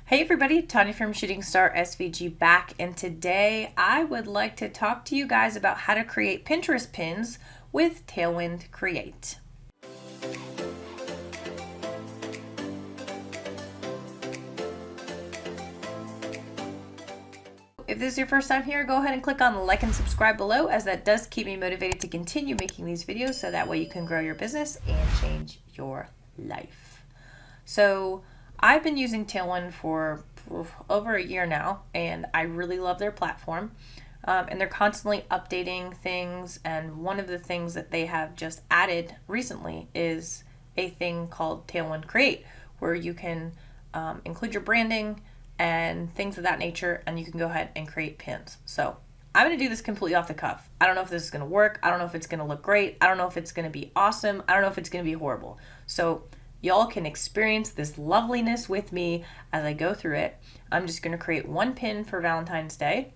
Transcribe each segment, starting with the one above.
Hey everybody, Tanya from Shooting Star SVG back, and today I would like to talk to you guys about how to create Pinterest pins with Tailwind Create. If this is your first time here, go ahead and click on the like and subscribe below, as that does keep me motivated to continue making these videos so that way you can grow your business and change your life. So I've been using Tailwind for over a year now, and I really love their platform. And they're constantly updating things, and one of the things that they have just added recently is a thing called Tailwind Create, where you can include your branding and things of that nature, and you can go ahead and create pins. So I'm going to do this completely off the cuff. I don't know if this is going to work. I don't know if it's going to look great. I don't know if it's going to be awesome. I don't know if it's going to be horrible. So y'all can experience this loveliness with me as I go through it. I'm just going to create one pin for Valentine's Day,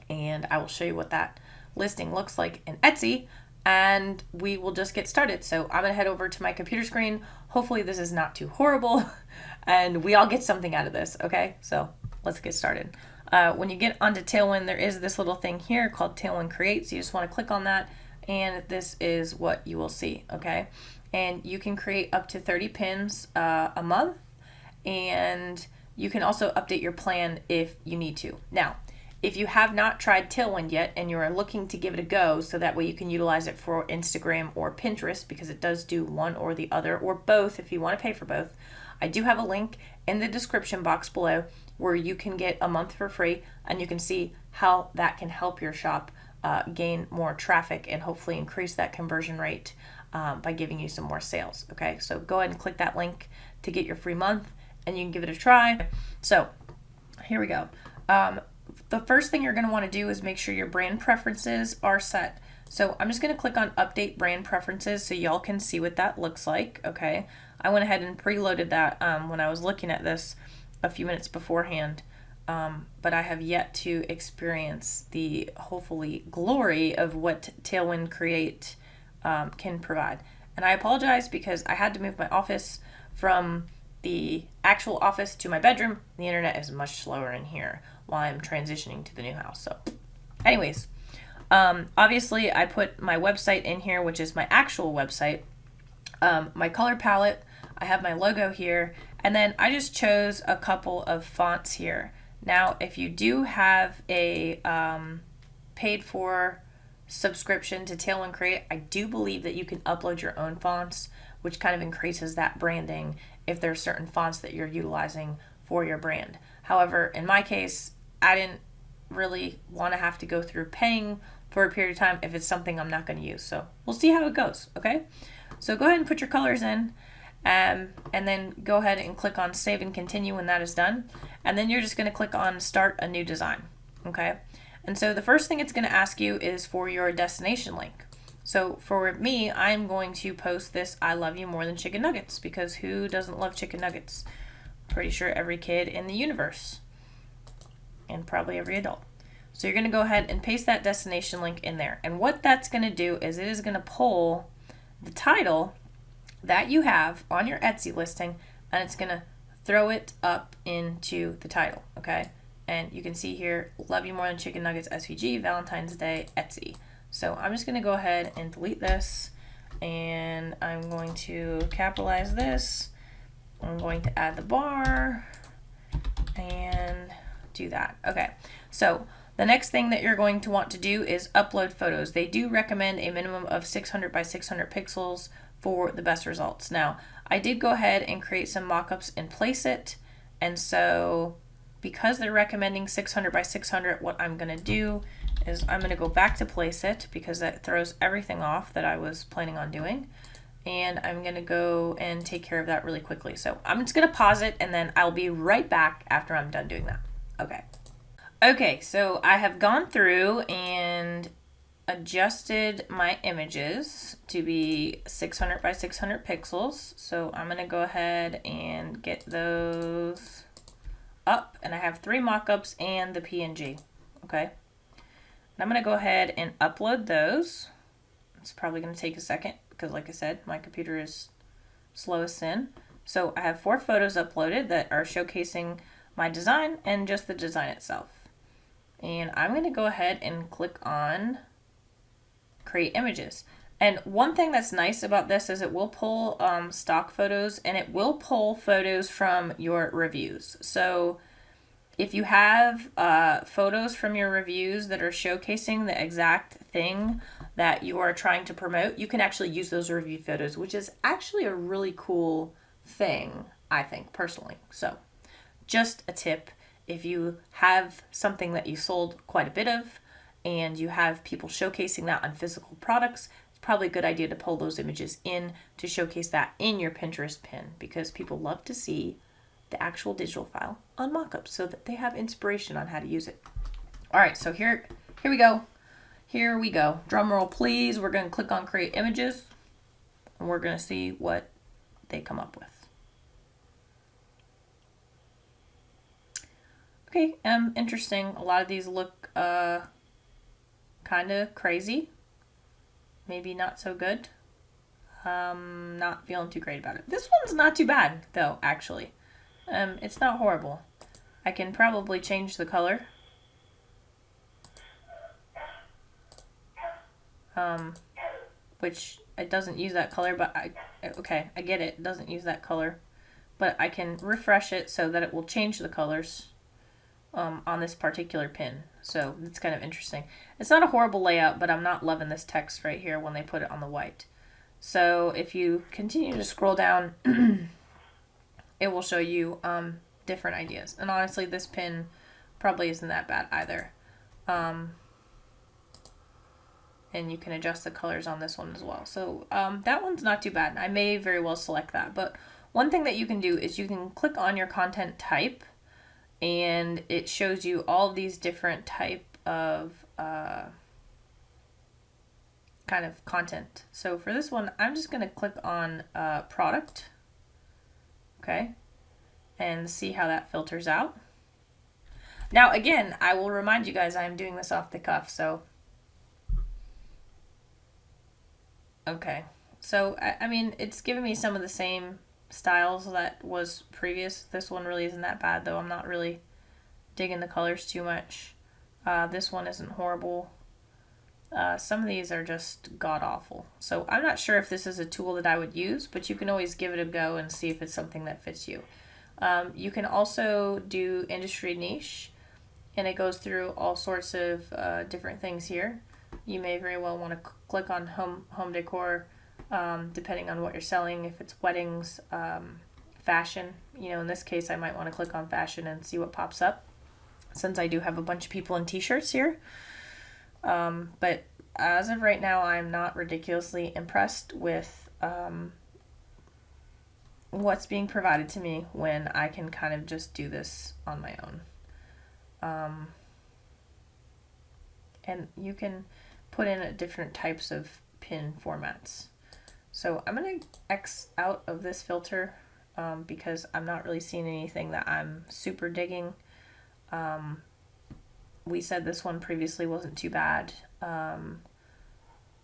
and I will show you what that listing looks like in Etsy, and we will just get started. So I'm going to head over to my computer screen. Hopefully this is not too horrible and we all get something out of this, okay? So let's get started. When you get onto Tailwind, there is this little thing here called Tailwind Create, so you just want to click on that, and this is what you will see, okay? And you can create up to 30 pins a month, and you can also update your plan if you need to. Now, if you have not tried Tailwind yet and you're looking to give it a go so that way you can utilize it for Instagram or Pinterest, because it does do one or the other, or both if you want to pay for both, I do have a link in the description box below where you can get a month for free, and you can see how that can help your shop gain more traffic and hopefully increase that conversion rate by giving you some more sales. Okay, so go ahead and click that link to get your free month, and you can give it a try. So here we go. The first thing you're going to want to do is make sure your brand preferences are set. So I'm just going to click on update brand preferences so y'all can see what that looks like. Okay, I went ahead and preloaded that when I was looking at this a few minutes beforehand, but I have yet to experience the hopefully glory of what Tailwind Create can provide. And I apologize because I had to move my office from the actual office to my bedroom. The internet is much slower in here while I'm transitioning to the new house. So anyways, obviously I put my website in here, which is my actual website, my color palette, I have my logo here, and then I just chose a couple of fonts here. Now, if you do have a paid for subscription to Tailwind Create, I do believe that you can upload your own fonts, which kind of increases that branding if there are certain fonts that you're utilizing for your brand. However, in my case, I didn't really want to have to go through paying for a period of time if it's something I'm not going to use. So we'll see how it goes, okay? So go ahead and put your colors in, and then go ahead and click on Save and Continue when that is done. And then you're just going to click on Start a New Design, okay? And so the first thing it's going to ask you is for your destination link. So for me, I'm going to post this I love you more than chicken nuggets, because who doesn't love chicken nuggets? Pretty sure every kid in the universe, and probably every adult. So you're going to go ahead and paste that destination link in there. And what that's going to do is it is going to pull the title that you have on your Etsy listing, and it's going to throw it up into the title, okay? And you can see here, love you more than chicken nuggets SVG, Valentine's Day, Etsy. So I'm just going to go ahead and delete this, and I'm going to capitalize this. I'm going to add the bar and do that. Okay, so the next thing that you're going to want to do is upload photos. They do recommend a minimum of 600 by 600 pixels for the best results. Now, I did go ahead and create some mock-ups and place it, and so because they're recommending 600 by 600, what I'm going to do is I'm going to go back to place it, because that throws everything off that I was planning on doing, and I'm going to go and take care of that really quickly. So I'm just going to pause it, and then I'll be right back after I'm done doing that. Okay, so I have gone through and adjusted my images to be 600 by 600 pixels. So I'm going to go ahead and get those up, and I have 3 mock-ups and the PNG, okay? And I'm going to go ahead and upload those. It's probably going to take a second because, like I said, my computer is slow as sin. So I have 4 photos uploaded that are showcasing my design and just the design itself. And I'm going to go ahead and click on create images. And one thing that's nice about this is it will pull stock photos, and it will pull photos from your reviews. So if you have photos from your reviews that are showcasing the exact thing that you are trying to promote, you can actually use those review photos, which is actually a really cool thing, I think, personally. So just a tip, if you have something that you sold quite a bit of and you have people showcasing that on physical products, it's probably a good idea to pull those images in to showcase that in your Pinterest pin, because people love to see the actual digital file on mockups so that they have inspiration on how to use it. All right, so here we go. Here we go. Drum roll, please. We're going to click on create images, and we're going to see what they come up with. Okay, interesting. A lot of these look kind of crazy. Maybe not so good. Not feeling too great about it. This one's not too bad, though, actually. It's not horrible. I can probably change the color. Which it doesn't use that color, but I get it. It doesn't use that color. But I can refresh it so that it will change the colors on this particular pin. So it's kind of interesting. It's not a horrible layout, but I'm not loving this text right here when they put it on the white. So if you continue to scroll down, it will show you different ideas. And honestly, this pin probably isn't that bad either. And you can adjust the colors on this one as well. So that one's not too bad. I may very well select that. But one thing that you can do is you can click on your content type, and it shows you all of these different type of kind of content. So for this one, I'm just going to click on product. Okay, and see how that filters out. Now again, I will remind you guys I'm doing this off the cuff, so okay. So I mean, it's giving me some of the same styles that was previous. This one really isn't that bad, though. I'm not really digging the colors too much. This one isn't horrible. Some of these are just god-awful. So I'm not sure if this is a tool that I would use, but you can always give it a go and see if it's something that fits you. You can also do industry niche, and it goes through all sorts of different things here. You may very well want to click on home decor, depending on what you're selling. If it's weddings, fashion, in this case I might want to click on fashion and see what pops up, since I do have a bunch of people in t-shirts here. But as of right now, I'm not ridiculously impressed with what's being provided to me when I can kind of just do this on my own. And you can put in different types of pin formats. So I'm going to X out of this filter because I'm not really seeing anything that I'm super digging. We said this one previously wasn't too bad.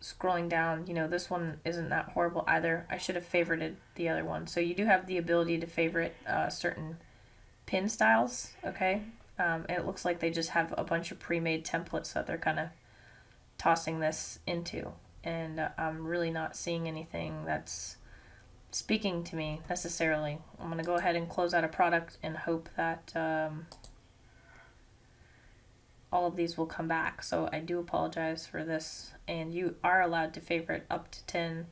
Scrolling down, this one isn't that horrible either. I should have favorited the other one. So you do have the ability to favorite certain pin styles, okay? And it looks like they just have a bunch of pre-made templates that they're kind of tossing this into. And I'm really not seeing anything that's speaking to me necessarily. I'm going to go ahead and close out a product and hope that all of these will come back. So I do apologize for this, and you are allowed to favorite up to 10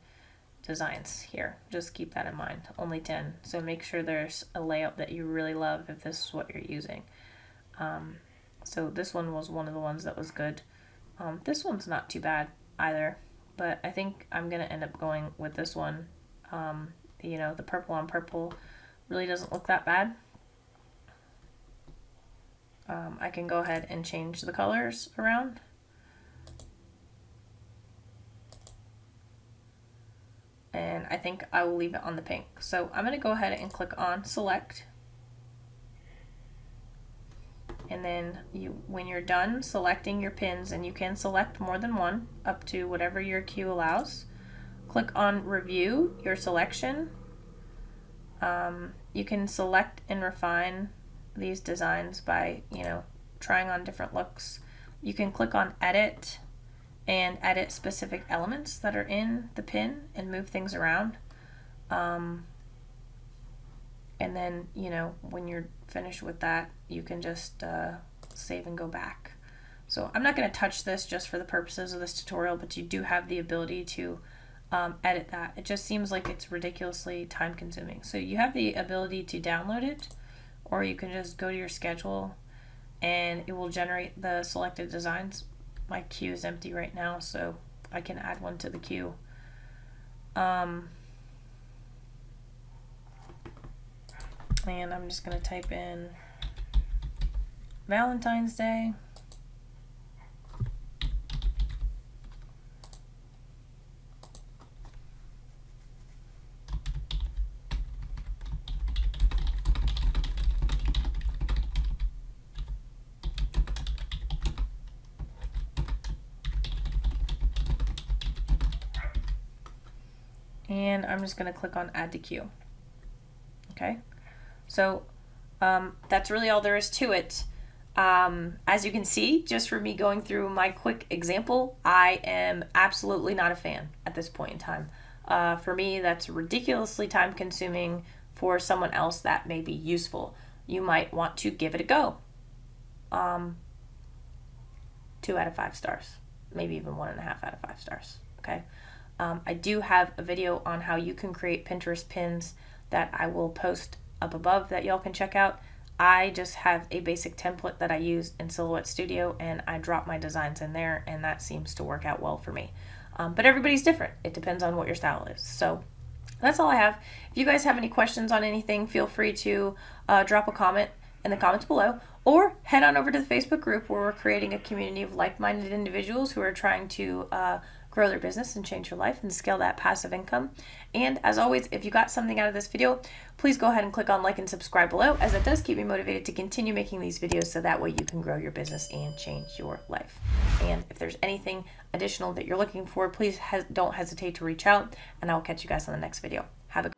designs here. Just keep that in mind, only 10. So make sure there's a layout that you really love if this is what you're using. So this one was one of the ones that was good. This one's not too bad either, but I think I'm gonna end up going with this one. The purple on purple really doesn't look that bad. I can go ahead and change the colors around. And I think I will leave it on the pink. So I'm going to go ahead and click on select. And then when you're done selecting your pins, and you can select more than one up to whatever your queue allows, click on review your selection. You can select and refine these designs by, trying on different looks. You can click on edit and edit specific elements that are in the pin and move things around. And then, when you're finished with that, you can just save and go back. So I'm not going to touch this just for the purposes of this tutorial, but you do have the ability to edit that. It just seems like it's ridiculously time consuming. So you have the ability to download it, or you can just go to your schedule and it will generate the selected designs. My queue is empty right now, so I can add one to the queue. And I'm just going to type in Valentine's Day. And I'm just going to click on add to queue. Okay, so that's really all there is to it. As you can see, just for me going through my quick example, I am absolutely not a fan at this point in time. For me, that's ridiculously time consuming. For someone else, that may be useful. You might want to give it a go. 2 out of 5 stars, maybe even 1.5 out of 5 stars. Okay. I do have a video on how you can create Pinterest pins that I will post up above that y'all can check out. I just have a basic template that I use in Silhouette Studio, and I drop my designs in there, and that seems to work out well for me. But everybody's different. It depends on what your style is. So that's all I have. If you guys have any questions on anything, feel free to drop a comment in the comments below, or head on over to the Facebook group where we're creating a community of like-minded individuals who are trying to grow their business and change your life and scale that passive income. And as always, if you got something out of this video, please go ahead and click on like and subscribe below, as it does keep me motivated to continue making these videos so that way you can grow your business and change your life. And if there's anything additional that you're looking for, please don't hesitate to reach out, and I'll catch you guys on the next video. Have a